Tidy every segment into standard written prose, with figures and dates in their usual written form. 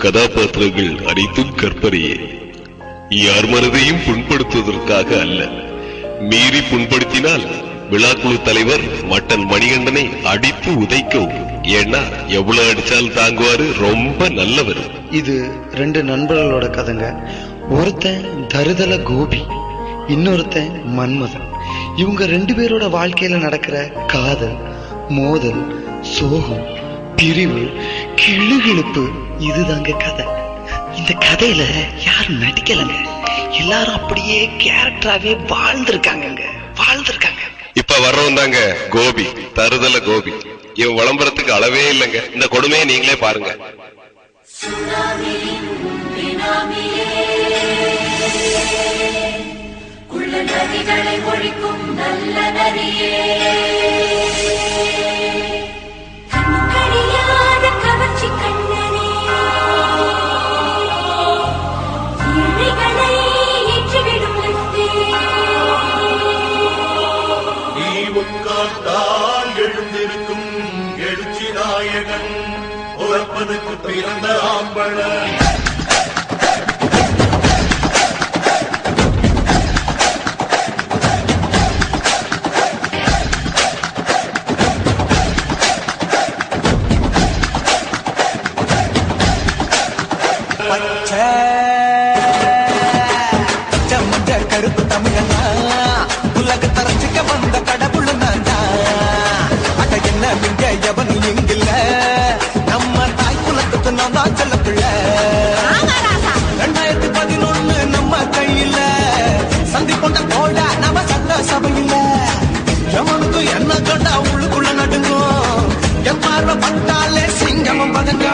கதாபாத்திரங்கள் அனைத்தும் கற்பனையே. யார் மனதையும் புண்படுத்துவதற்காக அல்ல. மீறி புண்படுத்தினால் விழாக்குழு தலைவர் மட்டன் மணிகண்டனை அடித்து உதைக்கவும். ஏன்னா எவ்வளவு அடிச்சாலும் தாங்குவாரு, ரொம்ப நல்லவர். இது 2 நண்பர்களோட கதைங்க. ஒருத்தன் தருதல கோபி, இன்னொருத்தன் மன்மதன். இவங்க 2 பேரோட வாழ்க்கையில நடக்கிற காதல், மோதல், சோகம், பிரிவு, கிளுகிழுப்பு, இதுதாங்க கதை. இந்த கதையில யாரும் நடிக்கலங்க, எல்லாரும் அப்படியே கேரக்டராவே வாழ்ந்திருக்காங்க. இப்ப வர்றவன் தாங்க கோபி, தருதல கோபி. இவன் விளம்பரத்துக்கு அளவே இல்லைங்க. இந்த கொடுமையை நீங்களே பாருங்க. நதிகளை ஒழிக்கும் நல்ல நதியே, கண்களியாத கவர்ச்சி கண்ணனே, ஏழைகளை ஏற்றிவிடும் லட்சே, நீ உட்கார்ந்தால் எழுந்திருக்கும் எழுச்சி நாயகன், உறப்பனுக்கு பிறந்த ஆம்பளன். கருப்பு தமிழனா உலக தரச்சிக்க வந்த கடவுள் நான்டா. அட என்ன மிங்க எவனும் இங்கில்ல, நம்ம தாய் குலத்துக்கு நான் தான் செல்ல பிள்ளை. 2011 நம்ம கையில சந்தி கொண்ட போட நம்ம சட்ட சபையில. எவனுக்கு என்ன கண்டா உள்ளுக்குள்ள நடுங்கும், என் பார்வை பட்டாலே சிங்கமும் பதங்க.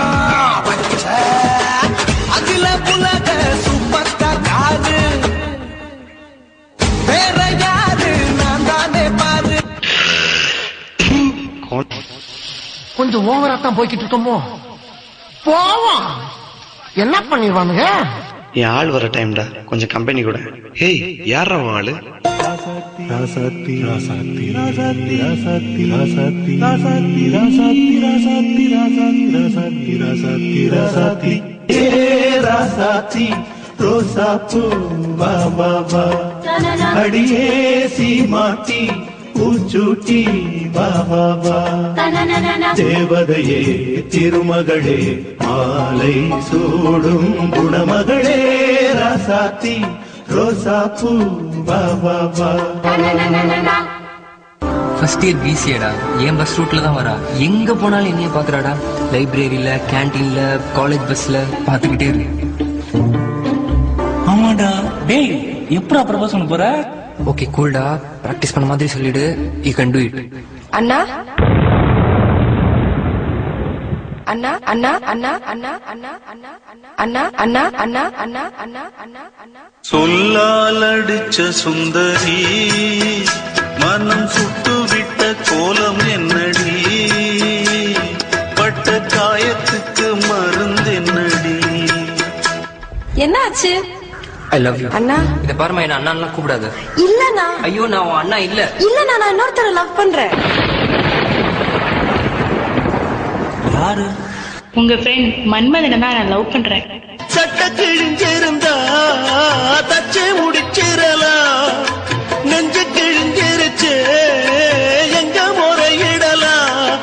அகில உலக சூப்பர் ஸ்டார் காது வேற யாரு, நான் தானே பாரு. கொஞ்சம் ஓவரா தான் போய்கிட்டு இருக்கோமோ, போவோம். என்ன பண்ணிடுவானுங்க? என் ஆள் வர டைம்டா, கொஞ்சம் கம்பெனி கூட. ஹேய், யார் அவன் ஆளு? ராசாத்தி ராசாத்தி ராசாத்தி ராசாத்தி ராசாத்தி ராசாத்தி ராசாத்தி ராசாத்தி ராசாத்தி ராசாத்தி ராசாத்தி ஏ ராசாத்தி ரோசாப்பூ வா வா வா, அடியே சீமாட்டி பூச்சூட்டி வா வா வா, தேவதையே திருமகளே மாலை சூடும் குணமகளே, ராசாத்தி ரோசாப்பூ வா வா வா. ஃபர்ஸ்ட் இயர் பிசிஏடா, என் பஸ் ரூட்ல தான் வரா. எங்க போனாலும் என்னைய பாக்குறாடா. லைப்ரரியில, கேன்டீன்ல, காலேஜ் பஸ்ல பாத்துக்கிட்டே இருக்கு. ஆமாடா. டேய், எப்படா ப்ரப்போஸ் பண்ண போற? ஓகே கூல்டா, பிராக்டிஸ் பண்ண மாதிரி சொல்லிடு. You can do it. அண்ணா அண்ணா அண்ணா அண்ணா அண்ணா அண்ணா அண்ணா அண்ணா அண்ணா அண்ணா அண்ணா அண்ணா அண்ணா அண்ணா. சொல்லால் அடிச்ச சுந்தரி மனம் சுட்டு விட்ட கோலம் என்னடி, பட்ட காயத்துக்கு மருந்து என்னடி. என்னாச்சு? ஐ லவ் யூ அண்ணா. இத பாருமா, என்ன அண்ணாலாம் கூப்பிடாத. இல்லண்ணா. ஐயோ, நான் உன் அண்ணா இல்ல. இல்லண்ணா, நான் இன்னொருத்தரை லவ் பண்றேன். யாரு? உங்க ஃப்ரெண்ட் மன்மதனை தான் நான் லவ் பண்றேன். சட்ட கிழிஞ்சிருந்தா தச்சு முடிச்சிடலாம், நெஞ்சு கிழிஞ்சிருச்சு எங்க முறையிடலாம்.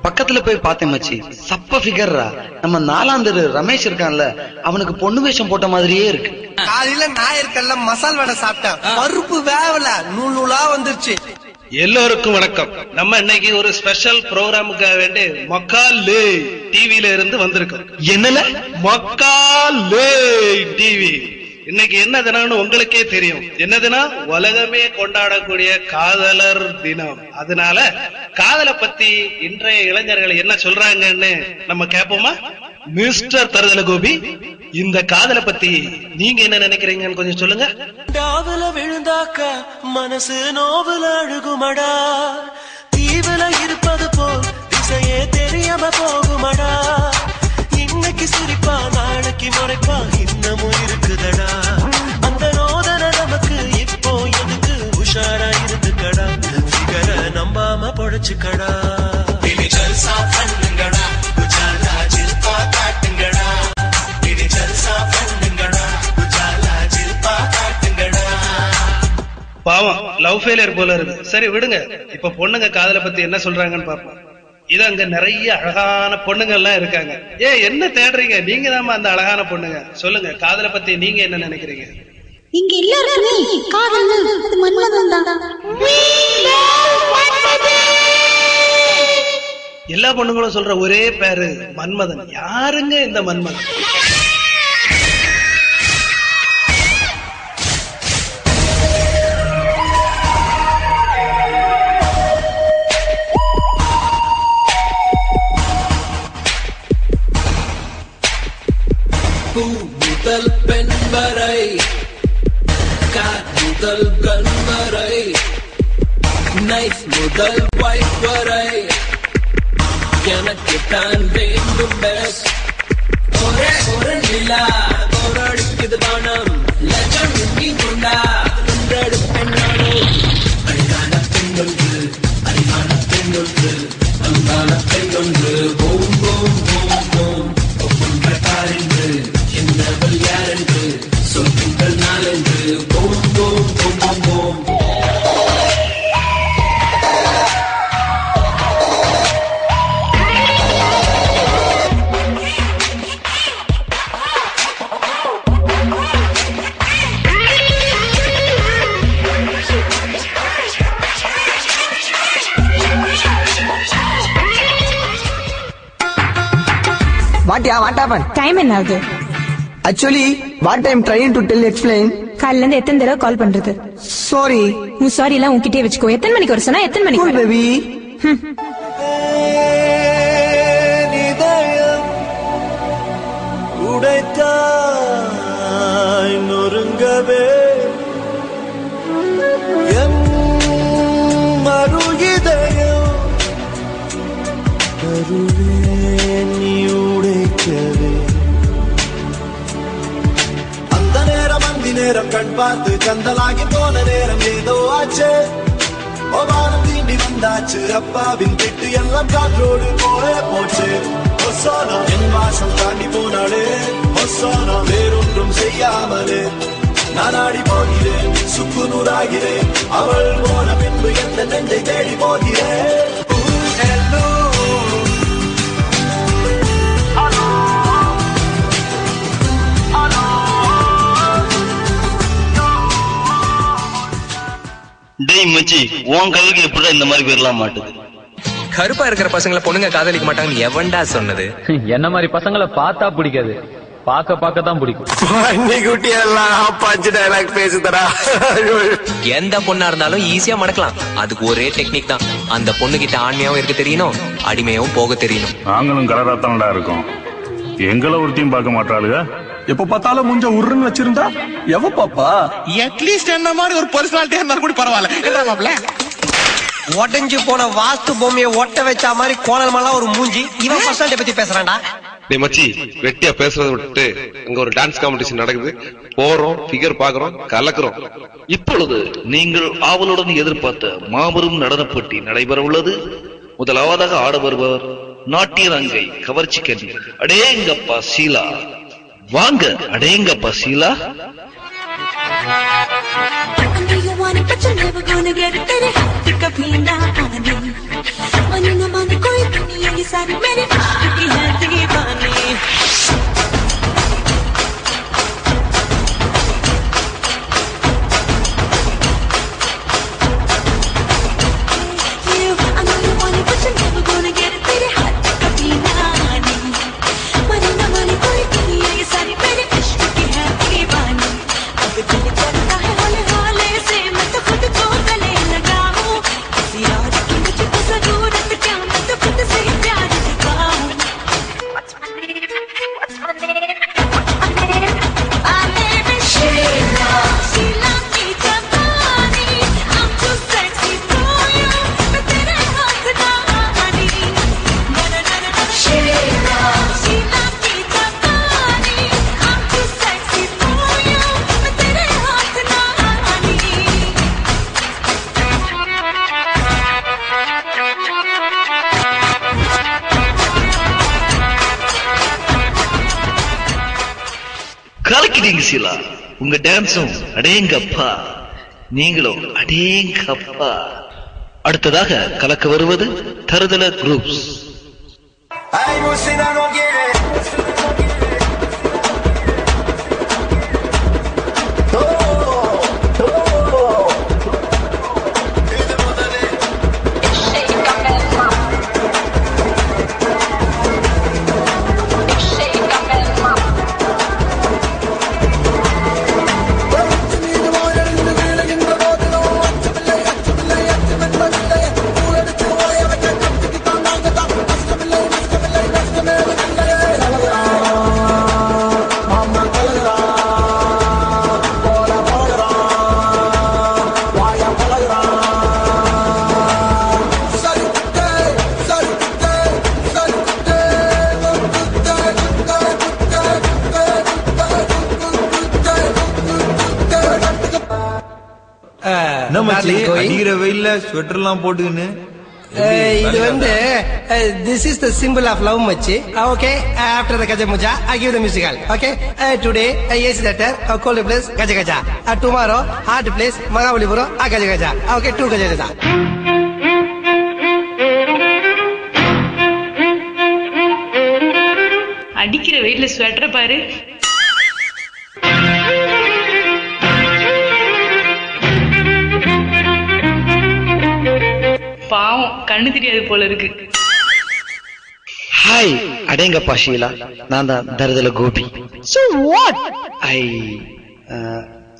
பக்கத்துல போய் பார்த்தேன் மச்சி, சப்ப ஃபிகர்ரா. நம்ம 4ஆம் தெரு ரமேஷ் இருக்கான்ல, அவனுக்கு பொண்ணு வேஷம் போட்ட மாதிரியே இருக்கு. காலையில ஞாயிற்கல்ல மசால் வடை சாப்பிட்டேன், பருப்பு வேவல நூல் நூலா வந்துருச்சு. எல்லோருக்கும் வணக்கம். நம்ம இன்னைக்கு ஒரு ஸ்பெஷல் ப்ரோக்ராமுக்காக வேண்டி மக்காலே டிவில இருந்து வந்திருக்கோம். என்னல மக்காலே டிவி. இன்னைக்கு என்ன தினம்னு உங்களுக்கே தெரியும். என்ன தினம்? உலகமே கொண்டாடக்கூடிய காதலர் தினம். அதனால காதலை பத்தி இன்றைய இளைஞர்கள் என்ன சொல்றாங்கன்னு நம்ம கேட்போமா? மிஸ்டர் தருதல கோபி, இந்த காதலை பத்தி நீங்க என்ன நினைக்கிறீங்கன்னு கொஞ்சம் சொல்லுங்க. டாவுல விழுந்தாக்க மனசு நோவுல அழுகுமடா, தீவுல இருப்பது போல் திசையே தெரியாம போகுமடா. இன்னைக்கு சிரிப்பா நாளைக்கு முறைப்பா இன்னமும் இருக்குதடா. அந்த ரோதனை நமக்கு இப்போ எதுக்கு? உஷாரா இருந்துக்கடா, சிகர நம்பாம பொழைச்சுக்கடா. பாவம் லவ் ஃபெயிலியர் போல இருக்கு. சரி விடுங்க. இப்ப பொண்ணுங்க காதலை பத்தி என்ன சொல்றாங்கன்னு பாப்போம். இது அங்க நிறைய அழகான பொண்ணுங்க எல்லாம் இருக்காங்க. என்ன தேடுறீங்க? நீங்க தான் அந்த அழகான பொண்ணுங்க. சொல்லுங்க, காதலை பத்தி நீங்க என்ன நினைக்கிறீங்க? இங்க எல்லாருமே காதல் அது மன்மதன் தான். எல்லா பொண்ணுங்களும் சொல்ற ஒரே பேரு மன்மதன். யாருங்க இந்த மன்மதன்? முதல் பெண் வரை முதல் கண் வரை நைஸ் முதல் வைஃப் வரை எனக்கு தான் வேண்டும் பெஸ்ட். ஒரே ஒரு நிலா போராடிக்குது வானம் லட்சம் இங்கி கொண்டா ஒன்றடு பெண்ணானோ அழகான பெண்ணொன்று அறிவான பெண்ணொன்று அன்பான பெண்ணொன்று ஓம் ஓம் ஓம் ஓம் ஒவ்வொன்ற பாருன்று என்னவள் யாரென்று சொல்கின்ற நாளென்று ஓம் ஓம் ஓம் ஓம் ஓம். What happened? Time என்ன ஆகுது? Actually, what I'm trying to explain. காலையில இருந்து எத்தனை தடவை கால் பண்றது? Sorry. உன் சாரி எல்லாம் உன்கிட்டே வச்சுக்கோ. எத்தனை மணிக்கு வர சொன்னா எத்தனை மணிக்கு வர? Baby. இதயம் உடைத்தாய் நொறுங்கவே என் மறு இதயம் கருவே நீ உடைக்கவே அந்த நேரம் அந்தி நேரம் கண் பார்த்து கந்தலாகி போன நேரம் ஏதோ ஆச்சு. வானம் தீண்டி வந்தாச்சு. அப்பாவின் திட்டு எல்லாம் காற்றோடு போய போச்சு. ஒசானா என் வாசம் தாண்டி போனாலே ஒசானா வேறொன்றும் செய்யாமலே நான் ஆடி போகிறேன். சுக்கு நூறாகிறேன். அவள் போன பின்பு எந்த நெஞ்சை தேடி போகிறேன். டேய் மச்சி, உன் கல்லுக்கு எப்படி இந்த மாதிரி பேர்லாம் மாட்டுது? கருப்பா இருக்கிற பசங்களை பொண்ணுங்க காதலிக்க மாட்டாங்கன்னு எவன்டா சொன்னது? என்ன மாதிரி பசங்களை பார்த்தா பிடிக்காது, பார்க்க தான் பிடிக்கும். எந்த பொண்ணா இருந்தாலும் ஈஸியா மடக்கலாம். அதுக்கு ஒரே டெக்னிக் தான். அந்த பொண்ணு கிட்ட ஆண்மையாவும் இருக்க தெரியணும், அடிமையாவும் போக தெரியணும். நாங்களும் கலராத்தானடா இருக்கோம். எங்களை ஒருத்தையும் பார்க்க மாட்டாளுங்க. எப்ப பார்த்தாலும் முஞ்ச உருன்னு வச்சிருந்தா எவ பாப்பா? அட்லீஸ்ட் என்ன மாதிரி ஒரு பர்சனாலிட்டி இருந்தா கூட பரவாயில்ல. உடஞ்சு போன வாஸ்து பொம்மையை ஒட்ட வச்ச மாதிரி கோணல்மெல்லாம் ஒரு மூஞ்சி. இவன் பர்சனாலிட்டி பத்தி பேசுறான்டா. டேய் மச்சி, வெட்டியா பேசுறத விட்டுட்டு அங்க ஒரு டான்ஸ் காம்படிஷன் நடக்குது. போறோம், ஃபிகர் பாக்குறோம், கலக்குறோம். இப்பொழுது நீங்கள் ஆவலுடன் எதிர்பார்த்த மாபெரும் நடன போட்டி நடைபெற உள்ளது. முதலாவதாக ஆட வருபவர் நாட்டிய ரங்கை கவர்ச்சிக்கன் அடேங்கப்பா சீலா. வாங்க அடேங்கப்பா சீலா. கலக்கிட்டீங்க சீலா. உங்க டான்ஸும் அடேங்கப்பா. நீங்களோ அடேங்கப்பா. அடுத்ததாக கலக்க வருவது தருதல குரூப்ஸ். அடிக்கிற வெயில்ல ஸ்வெட்டர் எல்லாம் போட்டுக்கின்னு இது வந்து this is the symbol of love மச்சி. Okay, after the gaja muja I give the musical. Okay, today AC letter cold place gaja gaja, tomorrow hot place Mahabalipuram gaja gaja. Okay, 2 gaja gaja. அடிக்கிற வெயில்ல sweater பாரு. பாவம் கண்ணு தெரியாது போல இருக்கு. Hi அடேங்கப்பா ஷீலா, நான் தான் தருதல கோபி. So what?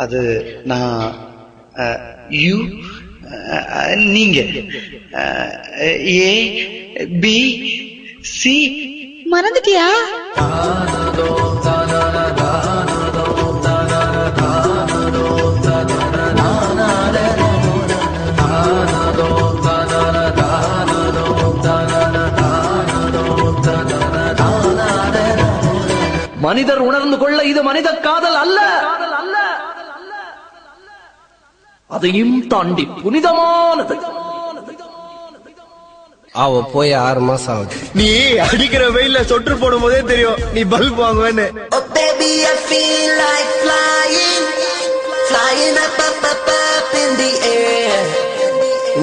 அது நான் யூ நீங்க ஏ பி சி மறந்துட்டியா? மனிதர் உணர்ந்து கொள்ள இது மனித காதல் அல்ல, அதையும் தாண்டி புனிதமானது. அவ போய் 6 மாசம் ஆகுது. நீ அடிக்கிற வெயில்ல சொட்டு போடும் போதே தெரியும் நீ bulb வாங்குவேன்னு. Oh baby, I feel like flying, flying up, up, up, up in the air.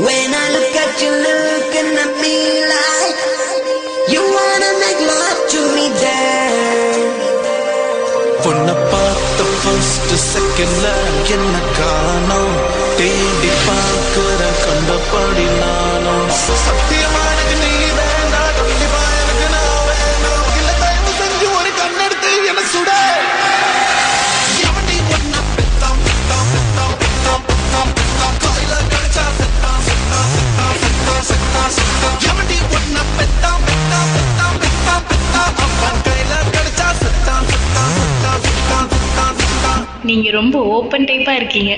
When I look at you, looking at me like you wanna make love to me, there. பொண்ண பார்த்த first செகண்ட்ல என்ன காணோம், தேடி பார்க்கிற கண்டபடி நானும். சத்தியமா எனக்கு நீ வேண்டாம், கண்டிப்பா எனக்கு நான் வேண்டாம். இல்ல தயவு செஞ்சு ஒரு கண்ணெடுத்து என்ன சுட. எவனி ஒன்ன பெத்தாம் பெத்தாம் பெத்தாம் பெத்தாம் பெத்தாம் பெத்தாம் கையில கடிச்சா செத்தாம் செத்தாம் செத்தாம் செத்தாம் செத்தாம் செத்தாம். எவனி ஒன்ன பெத்தாம் பெத்தாம் பெத்தாம் பெத்தாம் பெத்தாம் அவன் கையில கடிச்சா செத்தாம் செத்தாம் செத்தாம் செத்தாம் செத்தாம் செத்தாம். நீங்க ரொம்ப ஓபன் டைப்பா இருக்கீங்க.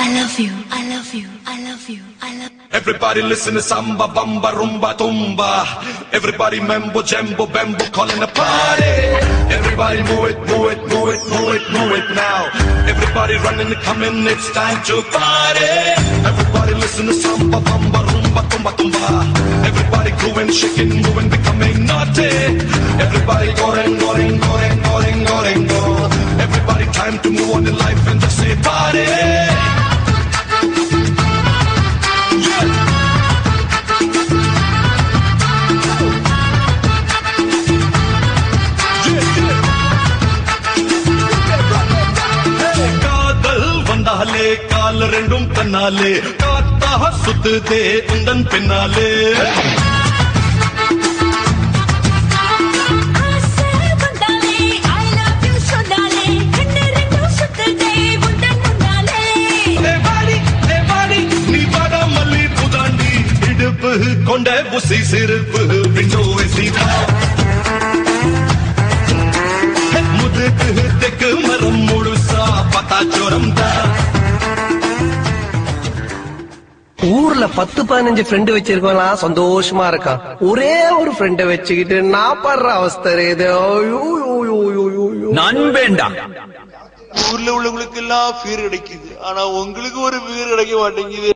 I love you, I love you, I love you, I love you. Everybody listen to samba, bamba, rumba, tumba. Everybody mambo, jambo, bambo, calling a party. Everybody move it, move it, move it, move it, move it now. Everybody running, coming, it's time to party. Everybody listen to samba, bamba, rumba, tumba, tumba. Everybody grooving, shaking, moving, becoming naughty. Everybody going, going, going, going, going, go. Everybody time to move on in life and just say party. கால் ரெண்டும் தன்னாலே காத்தாக சுத்துதே உந்தன் பின்னாலே. நீ பட மல்லி புதாண்டி இடுப்பு கொண்ட புசி சிறுப்பு விண்டோவை சீதா முதுக்கு தெக்கு மரம் முழுசா பத்தா சோரம் தான். ஊர்ல 10-15 ஃப்ரெண்டு வச்சிருக்கோம், சந்தோஷமா இருக்கான். ஒரே ஒரு ஃப்ரெண்ட வச்சுக்கிட்டு நான் படுற அவஸ்தை இது. நண்பேண்டா. ஊர்ல உள்ளவங்களுக்கு எல்லாம் ஃபீர் கிடைக்குது, ஆனா உங்களுக்கு ஒரு ஃபீர் கிடைக்க மாட்டேங்குது.